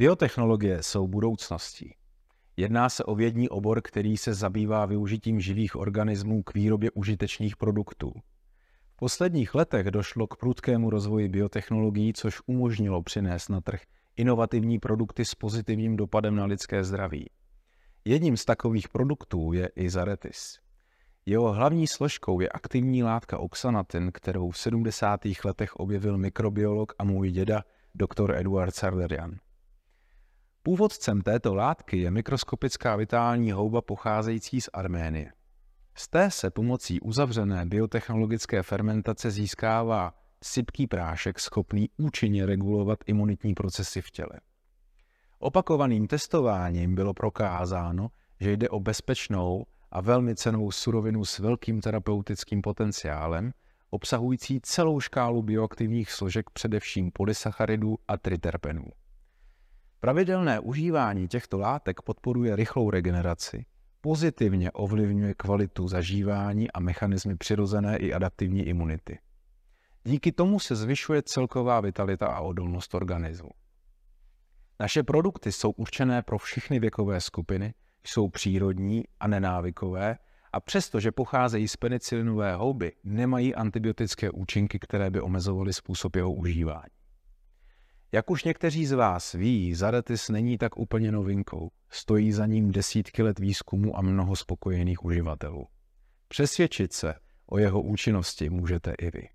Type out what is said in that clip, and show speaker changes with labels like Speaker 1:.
Speaker 1: Biotechnologie jsou budoucností. Jedná se o vědní obor, který se zabývá využitím živých organismů k výrobě užitečných produktů. V posledních letech došlo k prudkému rozvoji biotechnologií, což umožnilo přinést na trh inovativní produkty s pozitivním dopadem na lidské zdraví. Jedním z takových produktů je i Zaretis. Jeho hlavní složkou je aktivní látka oxanatin, kterou v 70. letech objevil mikrobiolog a můj děda, dr. Eduard Sarderian. Původcem této látky je mikroskopická vitální houba pocházející z Arménie. Z té se pomocí uzavřené biotechnologické fermentace získává sypký prášek schopný účinně regulovat imunitní procesy v těle. Opakovaným testováním bylo prokázáno, že jde o bezpečnou a velmi cennou surovinu s velkým terapeutickým potenciálem, obsahující celou škálu bioaktivních složek, především polysacharidů a triterpenů. Pravidelné užívání těchto látek podporuje rychlou regeneraci, pozitivně ovlivňuje kvalitu zažívání a mechanismy přirozené i adaptivní imunity. Díky tomu se zvyšuje celková vitalita a odolnost organismu. Naše produkty jsou určené pro všechny věkové skupiny, jsou přírodní a nenávykové a přestože pocházejí z penicylinové houby, nemají antibiotické účinky, které by omezovaly způsob jeho užívání. Jak už někteří z vás ví, Zaretis není tak úplně novinkou. Stojí za ním desítky let výzkumu a mnoho spokojených uživatelů. Přesvědčit se o jeho účinnosti můžete i vy.